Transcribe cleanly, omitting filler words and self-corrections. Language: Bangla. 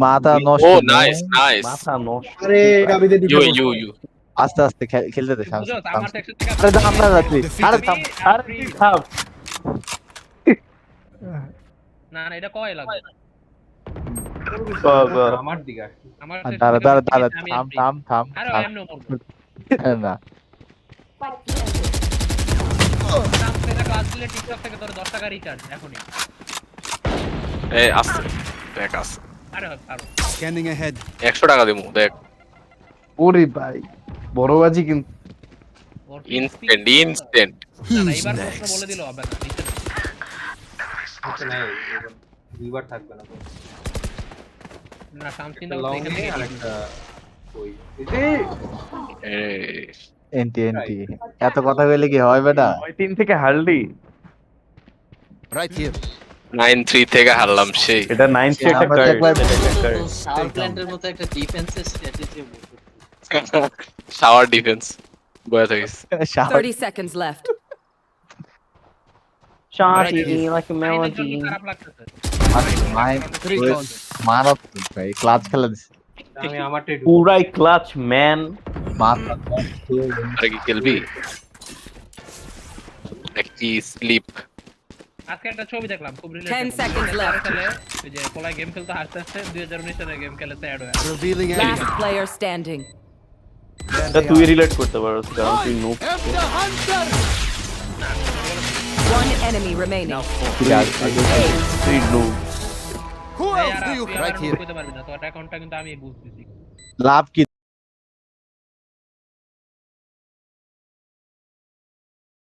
মাথা ও নষ্ট নাইস নাইস। মাথা নষ্ট। আরে গাবিতে ইউ ঢুকে ইউ পড়ছে। ইউ আস্তে আস্তে খেলতে দে বুঝো আমার তো 100 টাকা আরে দাম না যাচ্ছি আরে থাম আরে তুই থাম। না না এটা কয় লাগবে আমার দিকে আসছে। আমার দাঁড়া দাঁড়া দাঁড়া আমি থাম free। থাম থাম আরে থাম। এমন মরবো না দাম থেকে ক্লাস দিলে টিকটক থেকে তোর 10 টাকা রিচার্জ এখনই এই আসছে দেখ আসছে আরে আরো Scanning ahead. 100 টাকা দিমু দেখ। ওরে ভাই বড় বাজি কিন্তু। ওর ইনস্ট্যান্ট ইনস্ট্যান্ট। না না এবার প্রশ্ন বলে দিল হবে না নিচে হচ্ছে না দুইবার থাকবে না তো। না সামথিং লং এখান নেই থেকে আর একটা ওই এই এনটি এনটি এত কথা বলে কি হয় বেটা 3 থেকে হারলি। Right here. 9-3 থেকে হারলাম সেই। এটা 9 সে আমরা তো একবার সাউথ প্ল্যান্টের মতো একটা ডিফেন্সের স্ট্র্যাটেজি শাওয়ার ডিফেন্স বয়া থাকিস। 30 seconds left. Shawty like a আইনের জন্য melody. খারাপ লাগতেছে মানত ভাই ক্লাচ খেলা দিছে আমি আমারটাই ঢুকে পুরাই ক্লাচ ম্যান। মাথা আরে কি খেলবি একটি স্লিপ। আজকে একটা ছবি দেখলাম খুব 10 seconds left. এই যে পোলা গেম খেলতে হাসতে হাসতে 2019 সালে গেম খেলতে অ্যাড হয়ে Revealing Last area. player standing. এটা তুই রিলেট করতে পারোস কারণ তুই noob. F the hunter. One enemy remaining. তুই noob. Who else do you? right Right here. করতে পারবি না তো অ্যাকাউন্টটা কিন্তু আমি বুঝতেছি লাভ কি